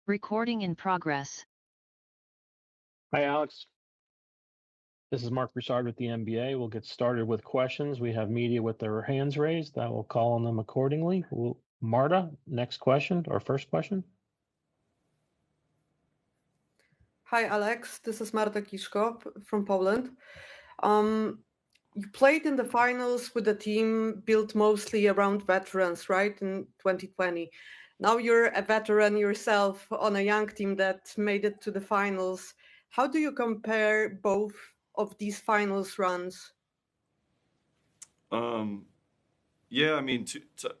Recording in progress. Hi, Alex. This is Mark Broussard with the NBA. We'll get started with questions. We have media with their hands raised. I will call on them accordingly. Marta, next question or first question. Hi, Alex. This is Marta Kiszko from Poland. You played in the finals with a team built mostly around veterans, right, in 2020. Now you're a veteran yourself on a young team that made it to the finals. How do you compare both of these finals runs? Yeah, I mean,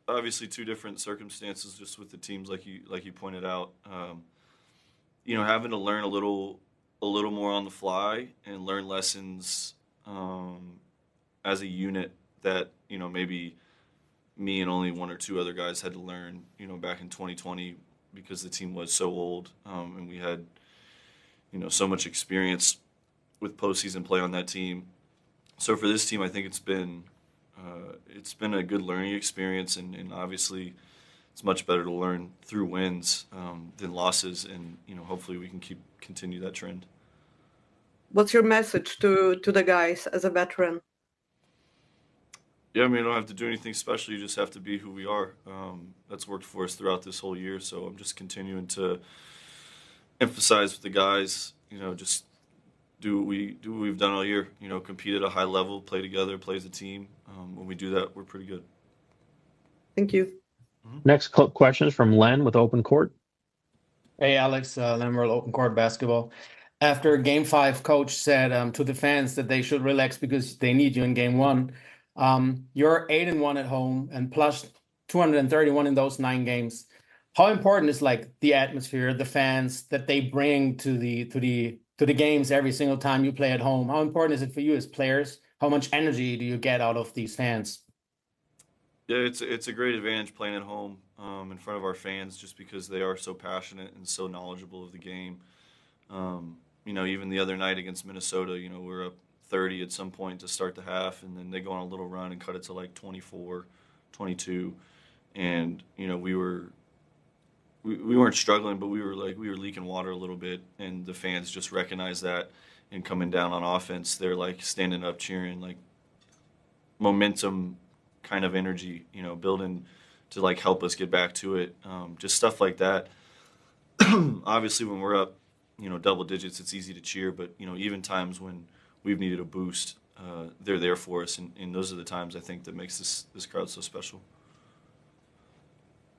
obviously two different circumstances, just with the teams, like you pointed out. Having to learn a little more on the fly and learn lessons as a unit that maybe me and only one or two other guys had to learn. Back in 2020, because the team was so old and we had so much experience with postseason play on that team. So for this team, I think it's been a good learning experience, and obviously it's much better to learn through wins than losses, and hopefully we can continue that trend. What's your message to the guys as a veteran? Yeah, I mean, you don't have to do anything special. You just have to be who we are. That's worked for us throughout this whole year, so I'm just continuing to emphasize with the guys, just do what we've done all year. Compete at a high level, play together, play as a team. When we do that, we're pretty good. Thank you. Next question is from Len with Open Court. Hey, Alex, Len Merle, Open Court Basketball. After Game 5, Coach said to the fans that they should relax because they need you in Game 1. You're 8-1 at home and plus 231 in those 9 games. How important is the atmosphere, the fans that they bring to the games every single time you play at home? How important is it for you as players? How much energy do you get out of these fans? Yeah, it's a great advantage playing at home in front of our fans, just because they are so passionate and so knowledgeable of the game. Even the other night against Minnesota, we're up 30 at some point to start the half, and then they go on a little run and cut it to 24, 22, and we weren't struggling, but we were leaking water a little bit, and the fans just recognized that, and coming down on offense, they're standing up, cheering, momentum kind of energy, building to help us get back to it. Just stuff like that. Obviously, when we're up, double digits, it's easy to cheer, but even times when we've needed a boost, they're there for us, and those are the times I think that makes this crowd so special.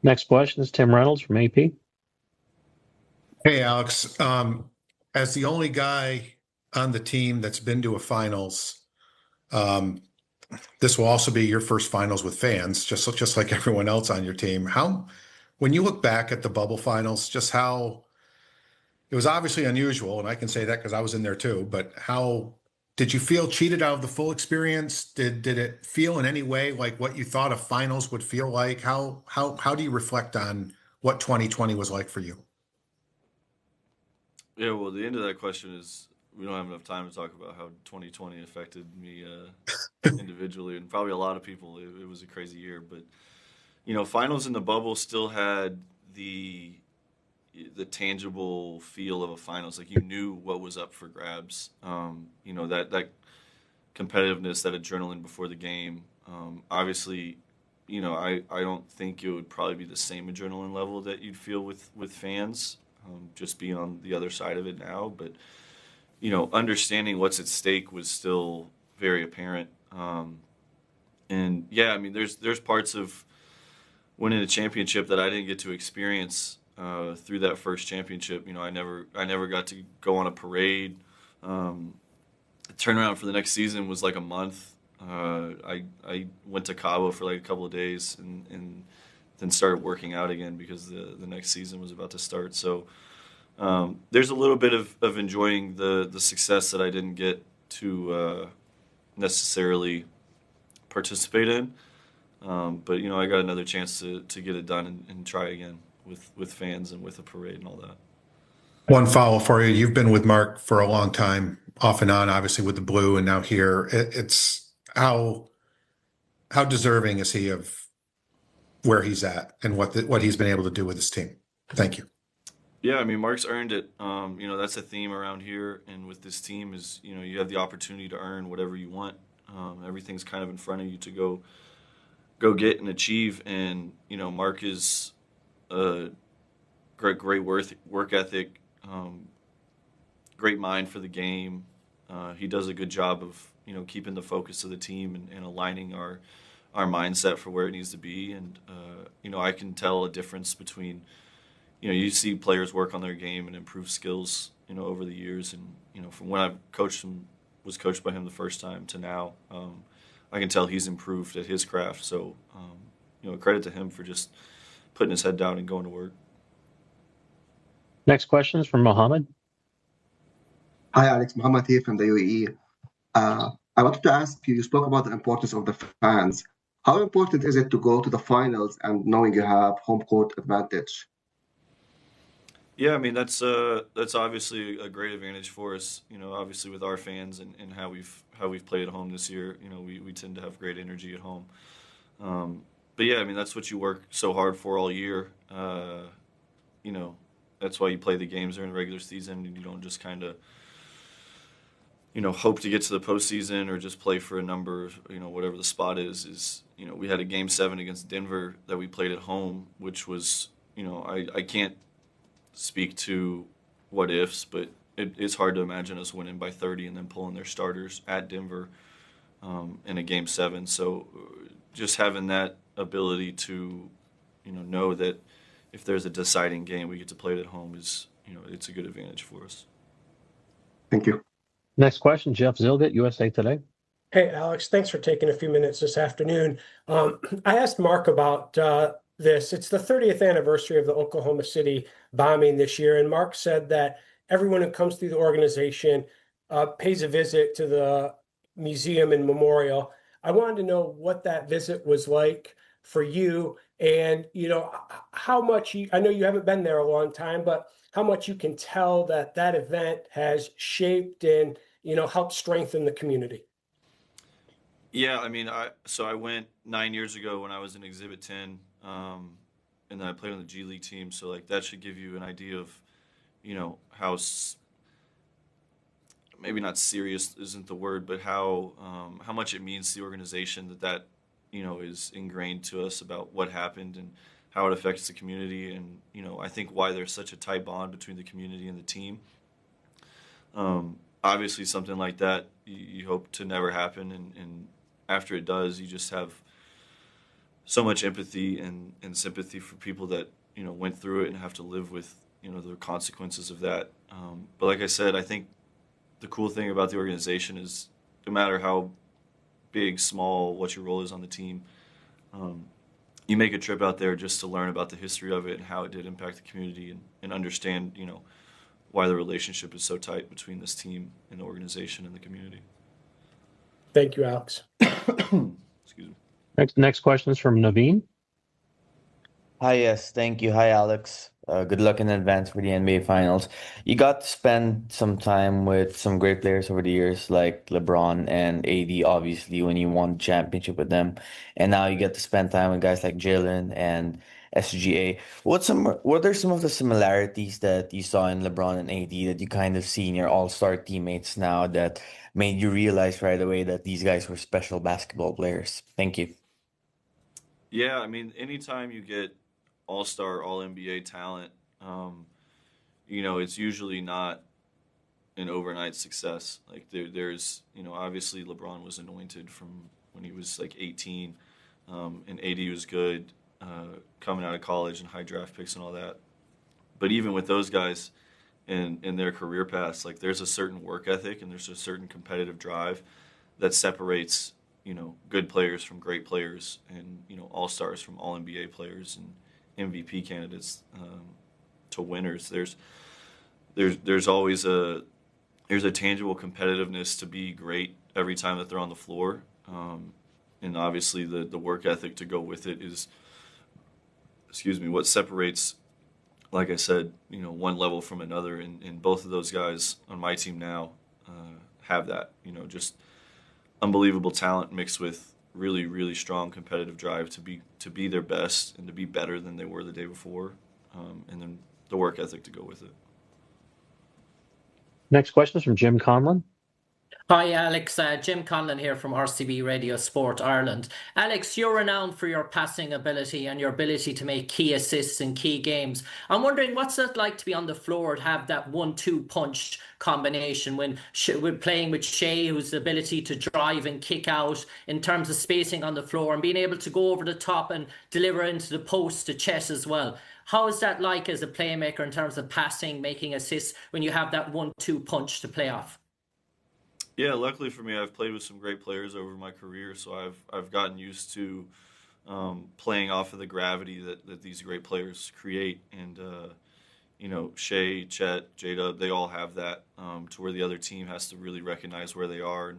Next question is Tim Reynolds from AP. Hey, Alex. As the only guy on the team that's been to a finals, this will also be your first finals with fans, just like everyone else on your team. When you look back at the bubble finals, just how it was obviously unusual, and I can say that because I was in there too, but how did you feel cheated out of the full experience? Did it feel in any way like what you thought a finals would feel like? How do you reflect on what 2020 was like for you? Yeah, well, the end of that question is we don't have enough time to talk about how 2020 affected me individually, and probably a lot of people. It was a crazy year, but finals in the bubble still had the tangible feel of a finals. You knew what was up for grabs. That competitiveness, that adrenaline before the game. Obviously, I don't think it would probably be the same adrenaline level that you'd feel with fans, just being on the other side of it now. But understanding what's at stake was still very apparent. And yeah, I mean, there's parts of winning a championship that I didn't get to experience through that first championship. I never got to go on a parade. The turnaround for the next season was a month. I went to Cabo for a couple of days and then started working out again because the next season was about to start. So there's a little bit of enjoying the success that I didn't get to necessarily participate in. But I got another chance to get it done and try again with fans and with a parade and all that. One follow for you. You've been with Mark for a long time, off and on, obviously with the Blue and now here. It's how deserving is he of where he's at and what he's been able to do with his team? Thank you. Yeah, I mean, Mark's earned it. That's a theme around here, and with this team is, you have the opportunity to earn whatever you want. Everything's kind of in front of you to go get and achieve. And Mark is a great work ethic, great mind for the game. He does a good job of keeping the focus of the team and aligning our mindset for where it needs to be. And I can tell a difference between you see players work on their game and improve skills over the years. And from when I've was coached by him the first time to now, I can tell he's improved at his craft. So credit to him for just putting his head down and going to work. Next question is from Mohammed. Hi, Alex. Muhammad here from the UAE. I wanted to ask you, you spoke about the importance of the fans. How important is it to go to the finals and knowing you have home court advantage? Yeah, I mean that's obviously a great advantage for us. Obviously with our fans and how we've played at home this year. We tend to have great energy at home. But yeah, I mean that's what you work so hard for all year. That's why you play the games during the regular season, and you don't just kind of hope to get to the postseason or just play for a number, whatever the spot is, we had a game 7 against Denver that we played at home, which was, I can't speak to what ifs, but it's hard to imagine us winning by 30 and then pulling their starters at Denver in a game 7. So just having that ability to, know that if there's a deciding game, we get to play it at home is, it's a good advantage for us. Thank you. Next question, Jeff Zilgett, USA Today. Hey, Alex, thanks for taking a few minutes this afternoon. I asked Mark about this. It's the 30th anniversary of the Oklahoma City bombing this year, and Mark said that everyone who comes through the organization pays a visit to the museum and memorial. I wanted to know what that visit was like for you, and how much I know you haven't been there a long time, but how much you can tell that event has shaped and helped strengthen the community. Yeah, I mean, I went 9 years ago when I was in Exhibit 10, and then I played on the G League team. So like that should give you an idea of, how maybe not serious isn't the word, but how much it means to the organization that is ingrained to us about what happened and how it affects the community. And I think why there's such a tight bond between the community and the team. Obviously, something like that you hope to never happen, and after it does, you just have so much empathy and sympathy for people that went through it and have to live with the consequences of that. But like I said, I think the cool thing about the organization is no matter how big, small, what your role is on the team, you make a trip out there just to learn about the history of it and how it did impact the community and understand why the relationship is so tight between this team and the organization and the community. Thank you, Alex. Excuse me. Next question is from Naveen. Hi, yes, thank you. Hi, Alex. Good luck in advance for the NBA Finals. You got to spend some time with some great players over the years, like LeBron and AD, obviously, when you won the championship with them. And now you get to spend time with guys like Jalen and SGA. What are some of the similarities that you saw in LeBron and AD that you kind of see in your all-star teammates now that made you realize right away that these guys were special basketball players? Thank you. Yeah, I mean, anytime you get all-star, all-NBA talent, it's usually not an overnight success. Like there's, obviously LeBron was anointed from when he was like 18, and AD was good coming out of college and high draft picks and all that. But even with those guys in their career paths, like there's a certain work ethic and there's a certain competitive drive that separates, good players from great players and, all-stars from all-NBA players and MVP candidates to winners. There's always a tangible competitiveness to be great every time that they're on the floor, and obviously the work ethic to go with it is, what separates, like I said, one level from another. And both of those guys on my team now have that, just unbelievable talent mixed with really, really strong competitive drive to be their best and to be better than they were the day before. And then work ethic to go with it. Next question is from Jim Conlon. Hi, Alex. Jim Conlon here from RCB Radio Sport Ireland. Alex, you're renowned for your passing ability and your ability to make key assists in key games. I'm wondering, what's it like to be on the floor and have that 1-2 punch combination when we're playing with Shea, whose ability to drive and kick out in terms of spacing on the floor and being able to go over the top and deliver into the post to Chet as well. How is that like as a playmaker in terms of passing, making assists when you have that 1-2 punch to play off? Yeah, luckily for me, I've played with some great players over my career, so I've gotten used to playing off of the gravity that these great players create. And Shea, Chet, J-Dub, they all have that to where the other team has to really recognize where they are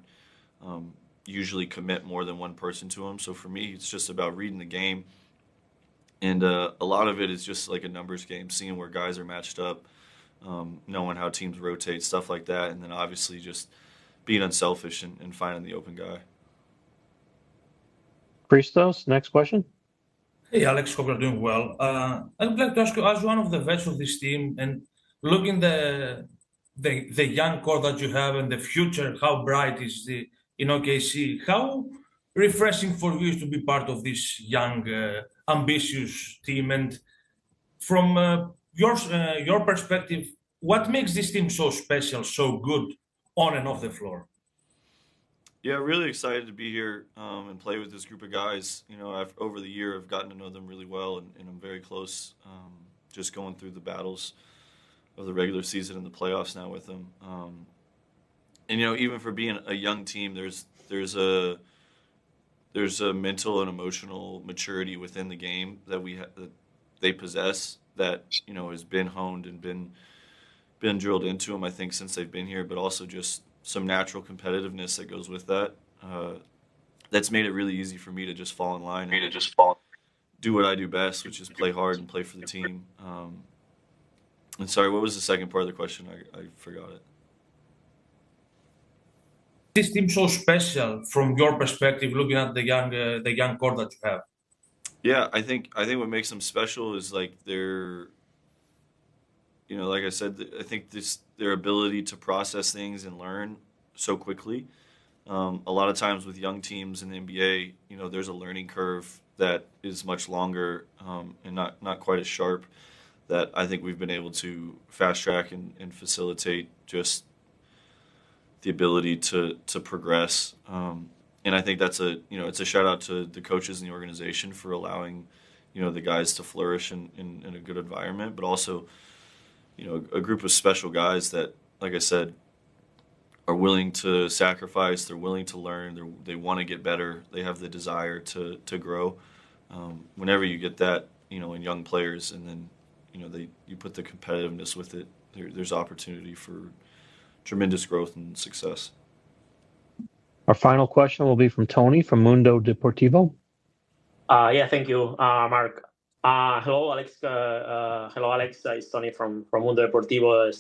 and usually commit more than one person to them. So for me, it's just about reading the game. And a lot of it is just like a numbers game, seeing where guys are matched up, knowing how teams rotate, stuff like that. And then obviously just being unselfish and finding the open guy. Christos, next question. Hey, Alex, hope you're doing well. I'd like to ask you, as one of the vets of this team, and looking the young core that you have and the future, how bright is in OKC? How refreshing for you is to be part of this young, ambitious team? And from your perspective, what makes this team so special, so good on and off the floor? Yeah, really excited to be here and play with this group of guys. Over the year, I've gotten to know them really well, and I'm very close. Just going through the battles of the regular season and the playoffs now with them. And even for being a young team, there's a mental and emotional maturity within the game that that they possess that has been honed and been drilled into them, I think, since they've been here, but also just some natural competitiveness that goes with that. That's made it really easy for me to just fall in line and do what I do best, which is play hard and play for the team. And sorry, what was the second part of the question? I forgot it. This team so special from your perspective, looking at the young core that you have? Yeah, I think what makes them special is like like I said, I think their ability to process things and learn so quickly. A lot of times with young teams in the NBA, there's a learning curve that is much longer and not quite as sharp, that I think we've been able to fast track and facilitate just the ability to progress. And I think that's it's a shout out to the coaches in the organization for allowing, the guys to flourish in a good environment, but also, a group of special guys that, like I said, are willing to sacrifice, they're willing to learn, they want to get better, they have the desire to grow. Whenever you get that, in young players, and then, you put the competitiveness with it, there's opportunity for tremendous growth and success. Our final question will be from Tony from Mundo Deportivo. Yeah, thank you, Mark. Hello, Alex. Hello, Alex. It's Tony from Mundo Deportivo,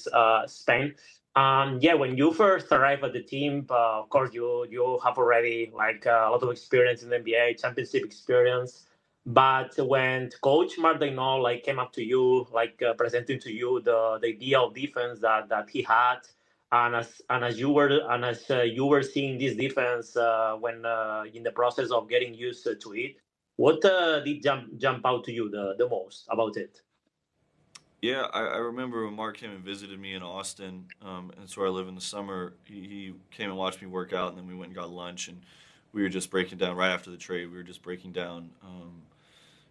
Spain. Yeah, when you first arrived at the team, of course, you have already a lot of experience in the NBA, championship experience. But when Coach Mark Daigneault came up to you, presenting to you the idea of defense that he had, and as you were seeing this defense when in the process of getting used to it, what did jump out to you the most about it? Yeah, I remember when Mark came and visited me in Austin, and that's where I live in the summer. He came and watched me work out, and then we went and got lunch, and we were just breaking down, right after the trade, we were just breaking down,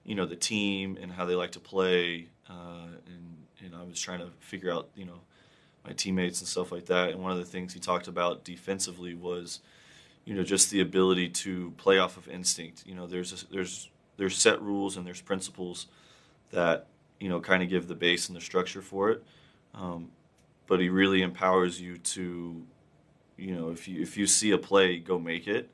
the team and how they like to play, and I was trying to figure out, my teammates and stuff like that. And one of the things he talked about defensively was, just the ability to play off of instinct. There's set rules and there's principles that, kind of give the base and the structure for it. But he really empowers you to, if you see a play, go make it.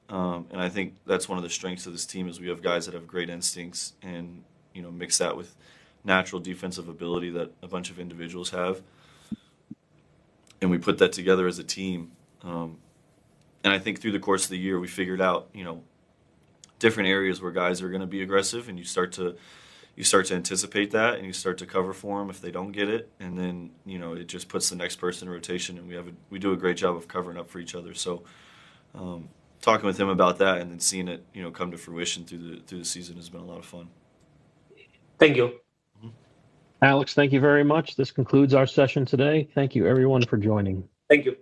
And I think that's one of the strengths of this team is we have guys that have great instincts and, mix that with natural defensive ability that a bunch of individuals have. And we put that together as a team. And I think through the course of the year, we figured out, different areas where guys are going to be aggressive, and you start to, you start to anticipate that and you start to cover for them if they don't get it, and then it just puts the next person in rotation, and we do a great job of covering up for each other. So talking with him about that and then seeing it come to fruition through the season has been a lot of fun. Thank you. Alex, thank you very much. This concludes our session today. Thank you everyone for joining. Thank you.